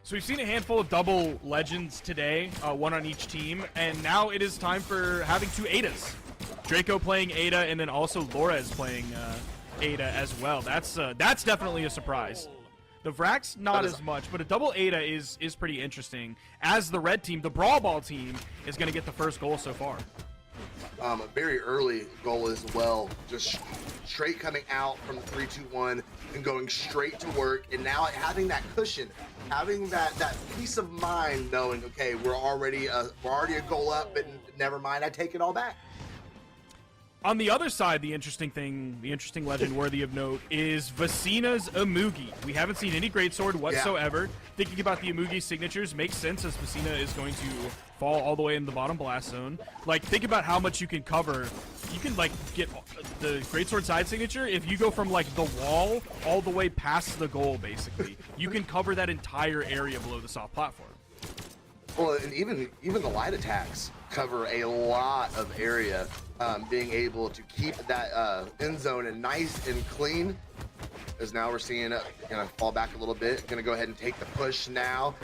So we've seen a handful of double legends today, one on each team, and now it is time for having two Adas. Drako playing Ada, and then also Lores playing Ada as well. That's definitely a surprise. The Vrax, not as much, but a double Ada is pretty interesting. As the red team, the Brawlball team, is going to get the first goal so far. A very early goal as well, just straight coming out from the 3-2-1 and going straight to work, and now having that cushion, having that peace of mind, knowing, okay, we're already a goal up, but never mind, I take it all back. On the other side, the interesting legend worthy of note is Vecinaa's Amugi. We haven't seen any greatsword whatsoever. Yeah. Thinking about the Amugi signatures makes sense, as Vecinaa is going to fall all the way in the bottom blast zone. Like, think about how much you can cover. You can, like, get the greatsword side signature if you go from, like, the wall all the way past the goal, basically. You can cover that entire area below the soft platform. Well, and even the light attacks cover a lot of area. Being able to keep that end zone and nice and clean, as now we're seeing it gonna fall back a little bit. Gonna go ahead and take the push now.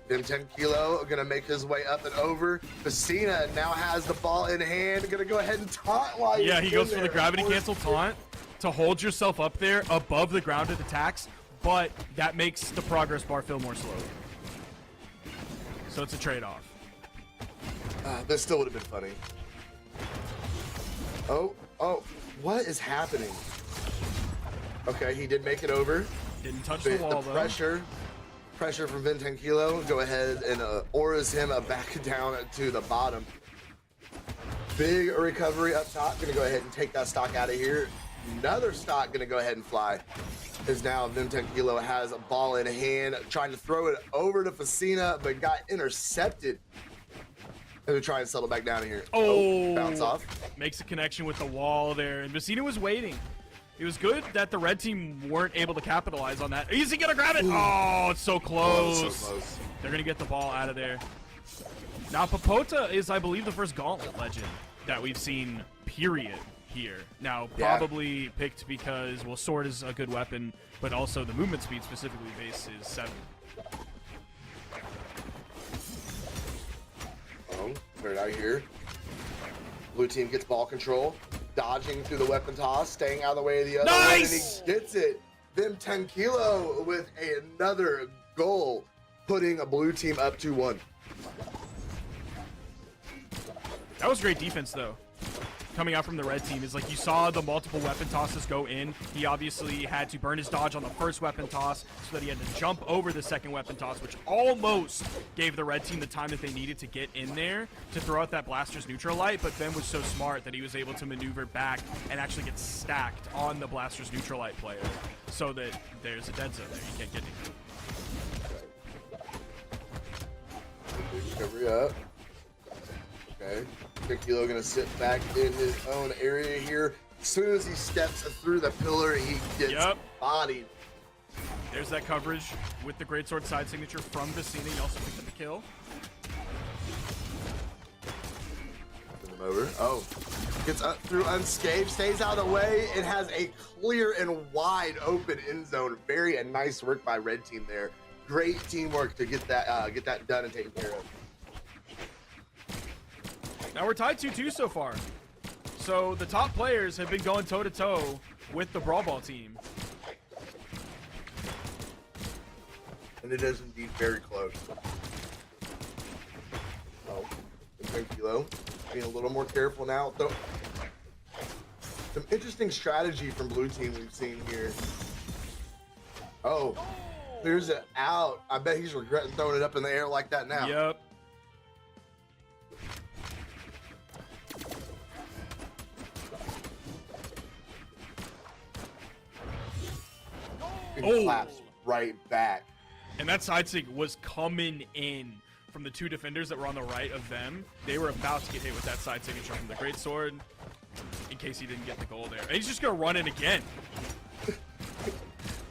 Them 10 Kilo gonna make his way up and over. Vecinaa now has the ball in hand. Gonna go ahead and taunt while he goes for the gravity cancel taunt to hold yourself up there above the grounded attacks, but that makes the progress bar feel more slow. So it's a trade-off. This still would have been funny. Oh, what is happening? Okay, he did make it over. Didn't touch the wall, though. Pressure from Vin 10 Kilo. Go ahead and auras him back down to the bottom. Big recovery up top. Gonna go ahead and take that stock out of here. Another stock gonna go ahead and fly. Is now Vin 10 Kilo has a ball in hand, trying to throw it over to Vecinaa, but got intercepted. Gonna try and settle back down here. Oh, bounce off. Makes a connection with the wall there, and Vecinaa was waiting. It was good that the red team weren't able to capitalize on that. Is he gonna grab it? Ooh. Oh, it's so close. Oh, so close. They're gonna get the ball out of there. Now, Popota is, I believe, the first Gauntlet legend that we've seen, period, here. Now, probably picked because, well, sword is a good weapon, but also the movement speed, specifically base, is 7. Right out here. Blue team gets ball control, dodging through the weapon toss, staying out of the way of the other one, and he gets it. Them 10 Kilo with another goal, putting a blue team up 2-1. That was great defense, though. Coming out from the red team is like you saw the multiple weapon tosses go in. He obviously had to burn his dodge on the first weapon toss so that he had to jump over the second weapon toss, which almost gave the red team the time that they needed to get in there to throw out that blaster's neutral light, but Ben was so smart that he was able to maneuver back and actually get stacked on the blaster's neutral light player so that there's a dead zone there. You can't get anything. Recovery up. Okay, 10 Kilo gonna sit back in his own area here. As soon as he steps through the pillar, he gets bodied. There's that coverage with the greatsword side signature from Vecinaa. He also picked up the kill. Him over. Oh, gets up through unscathed, stays out of the way, and has a clear and wide open end zone. Very nice work by red team there. Great teamwork to get that done and taken care of. Now we're tied 2-2 so far. So the top players have been going toe-to-toe with the Brawlball team. And it is indeed very close. Oh, 10 Kilo being a little more careful now. So, some interesting strategy from blue team we've seen here. Oh, clears it out. I bet he's regretting throwing it up in the air like that now. Yep. Claps right back. And that side sig was coming in from the two defenders that were on the right of them. They were about to get hit with that side signature from the greatsword in case he didn't get the goal there. And he's just going to run in again.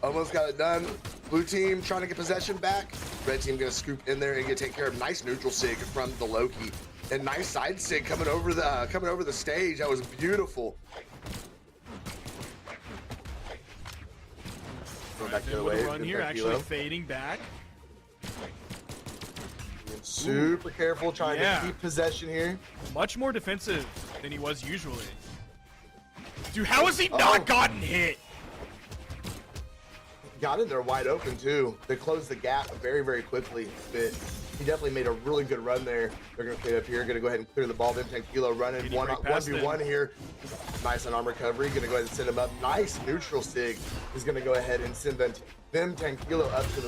Almost got it done. Blue team trying to get possession back. Red team going to scoop in there and get take care of nice neutral sig from the Loki. And nice side sig coming over the stage. That was beautiful. Back the way, run here, actually fading back. Being super careful, trying to keep possession here. Much more defensive than he was usually. Dude, how has he not gotten hit? Got in there wide open too. They closed the gap very, very quickly. But he definitely made a really good run there. They're gonna play up here, gonna go ahead and clear the ball. Vim Kilo running 1v1 here. Nice on arm recovery. Gonna go ahead and send him up. Nice neutral sig. He's gonna go ahead and send Vim Kilo up to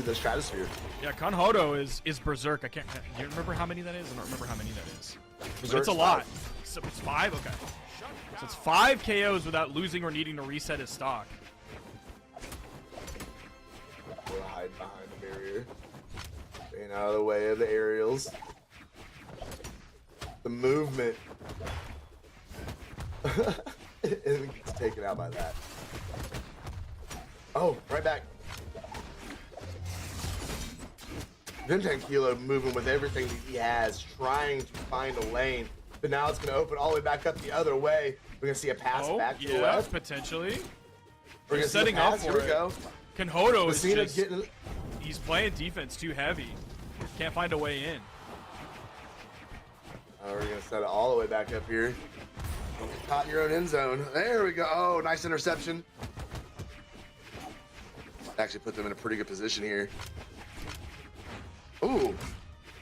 the stratosphere. Yeah, Canhoto is berserk. Do you remember how many that is? I don't remember how many that is. But it's a lot. So it's 5. Okay. So it's 5 KOs without losing or needing to reset his stock. We'll hide behind the barrier. Staying out of the way of the aerials. The movement. It gets taken out by that. Oh, right back. Vim Kilo moving with everything that he has, trying to find a lane. But now it's going to open all the way back up the other way. We're going to see a pass back to the left. Potentially. We're going to setting up for Here we go. Canhoto is Vecinaa just, he's playing defense too heavy. Can't find a way in. We're going to set it all the way back up here. Don't get caught in your own end zone. There we go. Oh, nice interception. Actually put them in a pretty good position here. Ooh.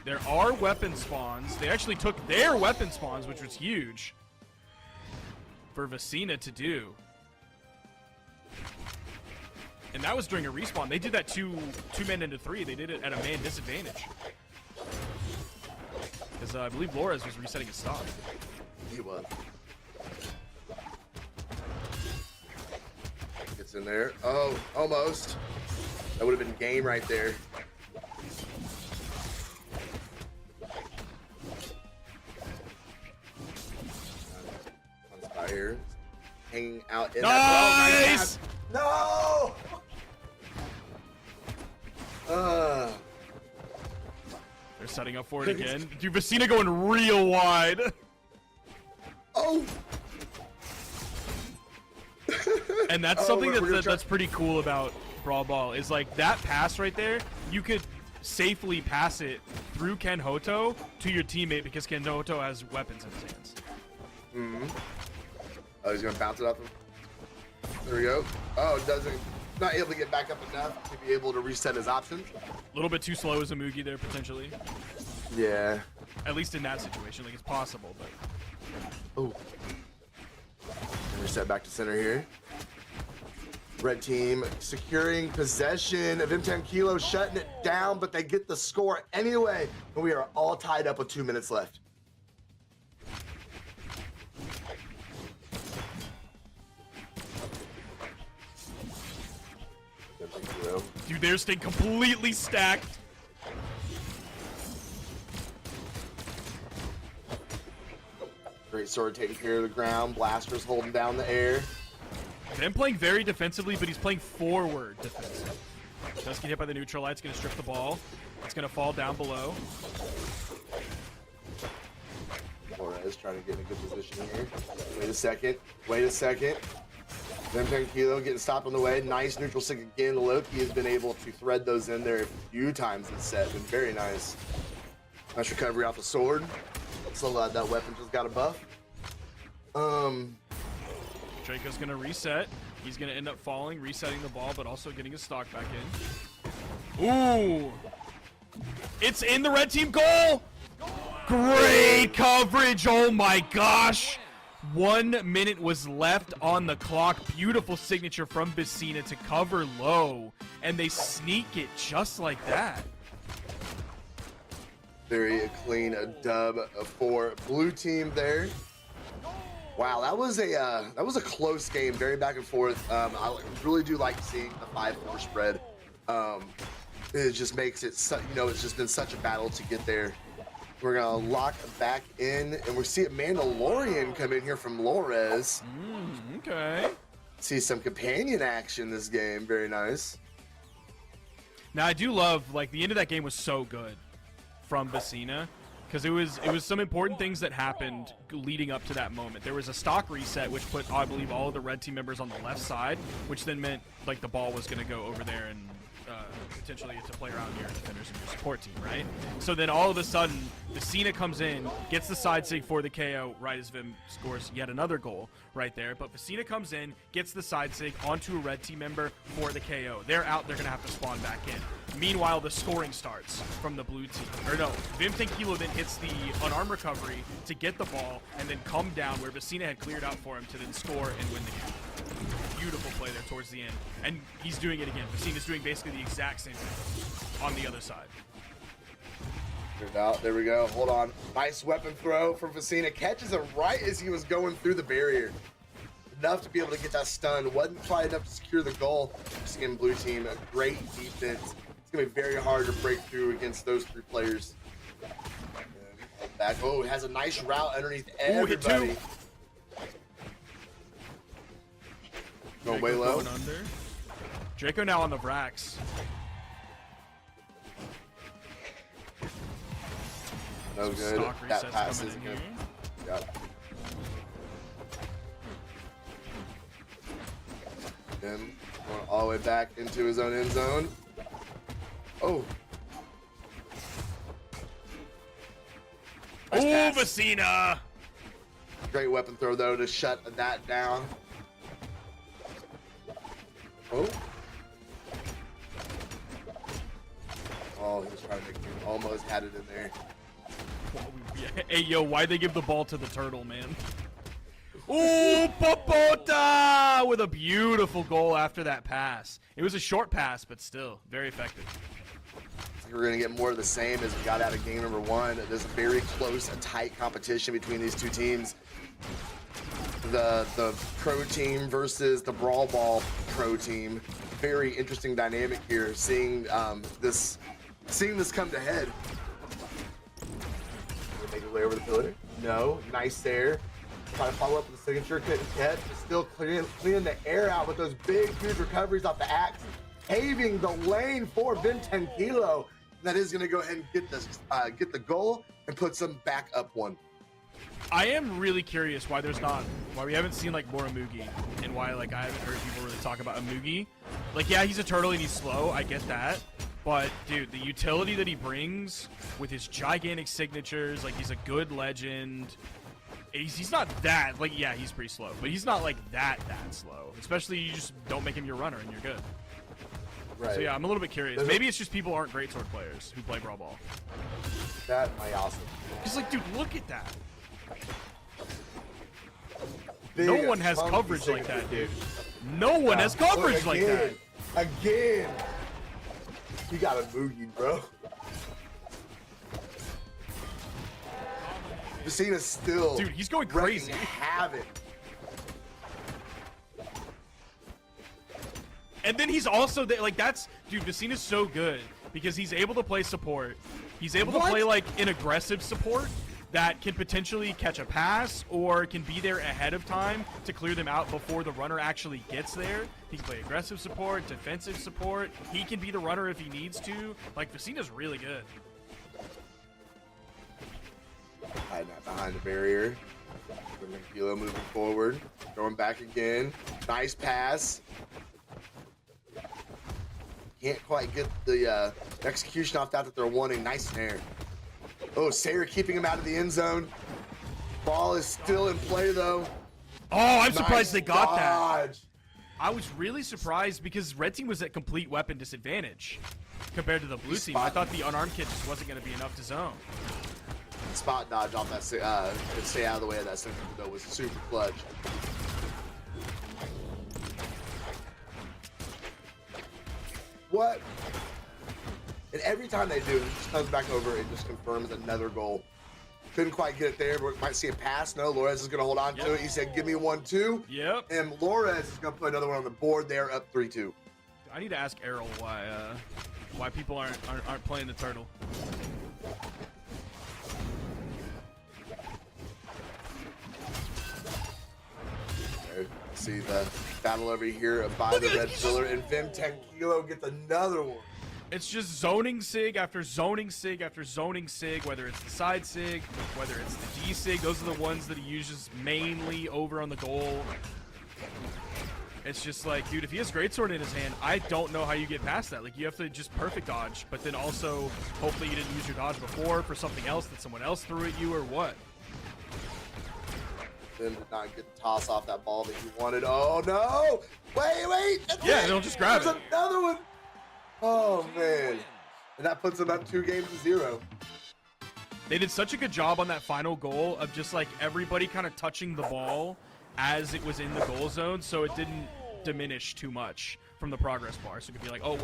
There are weapon spawns. They actually took their weapon spawns, which was huge for Vecinaa to do. And that was during a respawn. They did that two men into 3. They did it at a man disadvantage. Because I believe Flores was resetting his stock. He was. Gets in there. Oh, almost. That would have been game right there. On spot here. Hanging out in Nice! that. No! They're setting up for it again. Dude, Vecinaa going real wide. Oh! And that's something that's pretty cool about Brawlball is like that pass right there, you could safely pass it through Canhoto to your teammate because Canhoto has weapons in his hands. Oh, he's gonna bounce it off him. There we go. Oh, not able to get back up enough to be able to reset his options. A little bit too slow as a Moogie there potentially. Yeah. At least in that situation, like it's possible, but. Oh. Reset back to center here. Red team securing possession of M10 Kilo, shutting it down, but they get the score anyway. And we are all tied up with 2 minutes left. Dude, they're staying completely stacked. Great sword taking care of the ground. Blasters holding down the air. Them playing very defensively, but he's playing forward defensive. Does get hit by the neutral light. It's going to strip the ball. It's going to fall down below. Flores trying to get in a good position here. Wait a second. Wait a second. M10 Kilo getting stopped on the way. Nice neutral stick again. Loki has been able to thread those in there a few times this set. Been very nice. Nice recovery off the sword. So glad that weapon just got a buff. Draco's going to reset. He's going to end up falling, resetting the ball, but also getting his stock back in. Ooh! It's in the red team goal! Great coverage! Oh my gosh! 1 minute was left on the clock. Beautiful signature from Vecinaa to cover low. And they sneak it just like that. Very clean dub for blue team there. Wow, that was a close game, very back and forth. I really do like seeing the 5-4 spread. It just makes it, it's just been such a battle to get there. We're gonna lock back in, and we see a Mandalorian come in here from Flores. Okay. See some companion action this game, very nice. Now I do love, like, the end of that game was so good from Vecinaa. Because it was some important things that happened leading up to that moment. There was a stock reset, which put, I believe, all of the red team members on the left side, which then meant like the ball was going to go over there and potentially to play around your defenders and your support team, right? So then all of a sudden, Vecinaa comes in, gets the side sig for the KO, right as Vim scores yet another goal right there. But Vecinaa comes in, gets the side sig onto a red team member for the KO. They're out, they're going to have to spawn back in. Meanwhile, the scoring starts from the blue team. Or no, Vim Tenkilo then hits the unarmed recovery to get the ball and then come down where Vecinaa had cleared out for him to then score and win the game. Beautiful play there towards the end. And he's doing it again. Vecinaa's doing basically the exact same thing on the other side. Out. There we go. Hold on. Nice weapon throw from Vecinaa. Catches it right as he was going through the barrier. Enough to be able to get that stun. Wasn't quite enough to secure the goal. Just again, blue team, a great defense. It's going to be very hard to break through against those three players. Back. Oh, it has a nice route underneath everybody. Going way low. Going under. Drako now on the Vrax. No good. Stock That resets pass coming isn't in good. here. Yep. Him going all the way back into his own end zone. Oh. Nice Oh, pass. Vecinaa! Great weapon throw though to shut that down. Oh. Oh, he was trying to make me almost had it in there. Hey, yo, why'd they give the ball to the turtle, man? Ooh, Popota with a beautiful goal after that pass. It was a short pass, but still very effective. I think we're going to get more of the same as we got out of game number one. There's a very close and tight competition between these two teams. The pro team versus the Brawlball pro team. Very interesting dynamic here, seeing this come to head. Make it way over the pillar. No, nice there. Try to follow up with the signature, couldn't catch. Still cleaning the air out with those big, huge recoveries off the axe, paving the lane for Vim Tenkilo. That is going to go ahead and get the goal and put some back up one. I am really curious why we haven't seen like more Amugi, and why like I haven't heard people really talk about Amugi. Like, yeah, he's a turtle and he's slow, I get that. But dude, the utility that he brings with his gigantic signatures, like he's a good legend. He's not that, like, yeah, he's pretty slow, but he's not like that slow. Especially you just don't make him your runner and you're good. Right. So yeah, I'm a little bit curious. Maybe it's just people aren't great sword players who play Brawlball. That might also. It's like, dude, look at that. Big No one has funky coverage like signature, that, dude. No one has coverage like that. Again. You got a boogie, bro. Vecinaa's still, Dude, he's going wreaking crazy. havoc. And then he's also like, that's, dude, Vecinaa's so good because he's able to play support. He's able to play like an aggressive support that can potentially catch a pass or can be there ahead of time to clear them out before the runner actually gets there. He can play aggressive support, defensive support. He can be the runner if he needs to. Like, Vecinaa's really good. Hiding that behind the barrier. Kilo moving forward. Going back again. Nice pass. Can't quite get the execution off that they're wanting. Nice snare. Oh, Sarah keeping him out of the end zone. Ball is still in play, though. Oh, I'm surprised Nice they got dodge. that. I was really surprised because red team was at complete weapon disadvantage compared to the blue team. I thought the unarmed kid just wasn't going to be enough to zone. Spot dodge off that, stay out of the way of that center, though, was super clutch. What? And every time they do, it just comes back over and just confirms another goal. Couldn't quite get it there, but we might see a pass. No, Lores is going to hold on to it. He said, give me 1-2. Yep. And Lores is going to put another one on the board there, up 3-2. I need to ask Errol why people aren't playing the turtle. See the battle over here by the red pillar, and Vim Tenkilo gets another one. It's just zoning sig after zoning sig after zoning sig, whether it's the side sig, whether it's the D sig. Those are the ones that he uses mainly over on the goal. It's just like, dude, if he has greatsword in his hand, I don't know how you get past that. Like, you have to just perfect dodge, but then also hopefully you didn't use your dodge before for something else that someone else threw at you or what. Then did not get the toss off that ball that he wanted. Oh no! Wait! Yeah, they'll just grab There's it. another one. Oh man, and that puts them up 2-0. They did such a good job on that final goal of just like everybody kind of touching the ball as it was in the goal zone, so it didn't diminish too much from the progress bar. So it could be like, oh,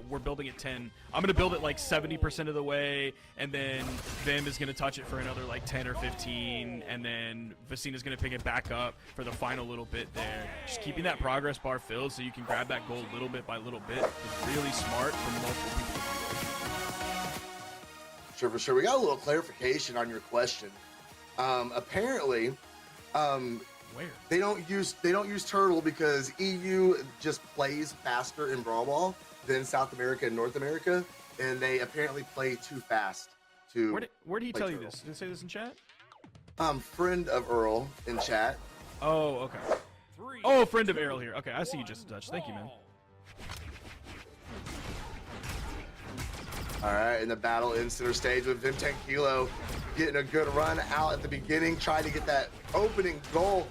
we're building at 10. I'm going to build it like 70% of the way, and then Vim is going to touch it for another like 10 or 15, and then Vecinaa's going to pick it back up for the final little bit there. Just keeping that progress bar filled so you can grab that goal little bit by little bit is really smart from multiple people. Sure, for sure. We got a little clarification on your question. Apparently, Where? they don't use turtle because EU just plays faster in Brawlball than South America and North America, and they apparently play too fast to. Where did he play tell you turtle. this? Did it say this in chat? Friend of Earl in chat. Oh, okay. Oh, friend of Errol here. Okay, I see you just a touch. Thank you, man. All right, in the battle in center stage with Vim 10 Kilo getting a good run out at the beginning, trying to get that opening goal.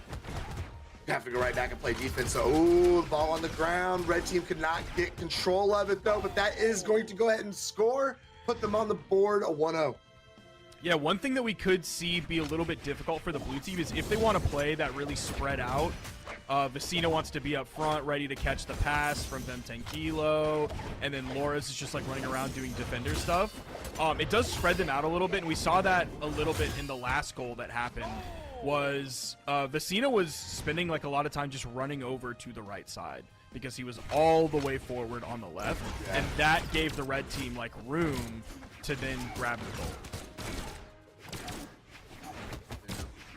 You have to go right back and play defense. So, ooh, the ball on the ground. Red team could not get control of it, though, but that is going to go ahead and score. Put them on the board, a 1-0. Yeah, one thing that we could see be a little bit difficult for the blue team is if they want to play that really spread out. Vecinaa wants to be up front, ready to catch the pass from them 10 Kilo, and then Loris is just like running around doing defender stuff. It does spread them out a little bit, and we saw that a little bit in the last goal that happened. Was Vecinaa was spending like a lot of time just running over to the right side because he was all the way forward on the left, and that gave the red team like room to then grab the goal.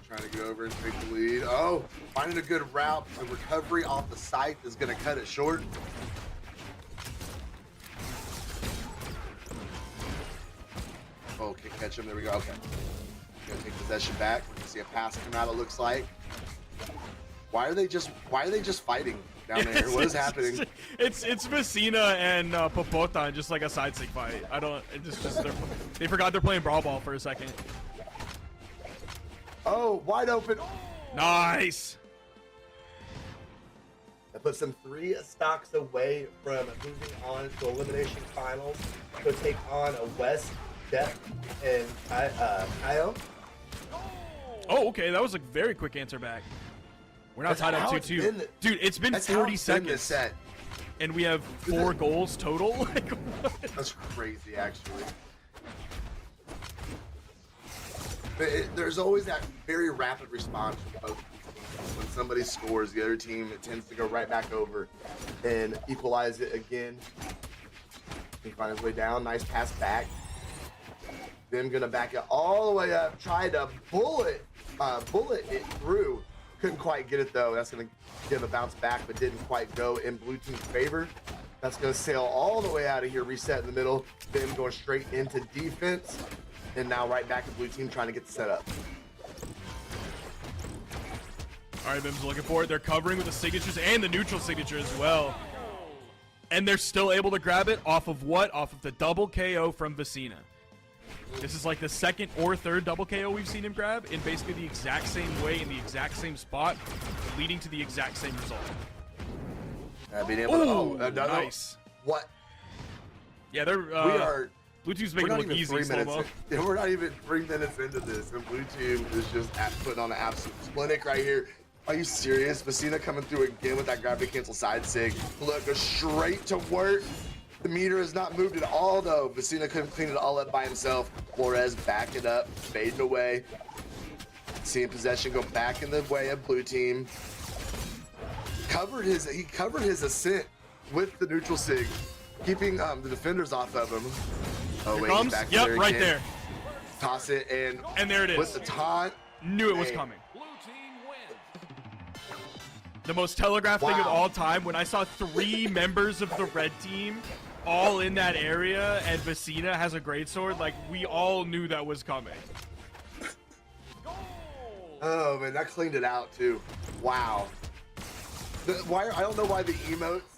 Trying to get over and take the lead. Oh, finding a good route. The recovery off the site is going to cut it short. Oh, can't catch him. There we go. Okay. Gonna take possession back. See a pass come out, it looks like. Why are they just fighting down there? What is happening? It's Vecinaa and Popota, just like a side stick fight. They forgot they're playing Brawlball for a second. Oh, wide open. Nice. That puts them 3 stocks away from moving on to elimination finals to take on a West, Depth, and Io. Oh, okay. That was a very quick answer back. We're now tied up 2-2. Dude, it's been 40 seconds. Set. And we have 4 goals total? Like, what? That's crazy, actually. There's always that very rapid response from both teams. When somebody scores, the other team, it tends to go right back over and equalize it again. He finds his way down. Nice pass back. Then gonna back it all the way up. Try to bullet it through. Couldn't quite get it though. That's gonna give a bounce back, but didn't quite go in blue team's favor. That's gonna sail all the way out of here. Reset in the middle. Then going straight into defense. And now right back to blue team trying to get the setup. All right, Vim's looking for it. They're covering with the signatures and the neutral signature as well. And they're still able to grab it off of what? Off of the double KO from Vecinaa. This is like the second or third double KO we've seen him grab in basically the exact same way in the exact same spot, leading to the exact same result. Being able to, nice. What? Yeah, they're we are. Blue team's making it look easy. We're not even 3 minutes into this, and blue team is just putting on an absolute clinic right here. Are you serious? Vecinaa coming through again with that gravity cancel side sig. Look, goes straight to work. The meter has not moved at all, though. Vecinaa couldn't clean it all up by himself. Flores back it up, fading away. Seeing possession go back in the way of blue team. He covered his ascent with the neutral sig, keeping the defenders off of him. Oh, Here wait, comes. back Yep, there right again. there. Toss it, and there it is. With the taunt. Knew it was coming. The most telegraphed thing of all time, when I saw 3 members of the red team all in that area and Vecinaa has a greatsword, like, we all knew that was coming. Oh, man, that cleaned it out, too. Wow. Why I don't know why the emotes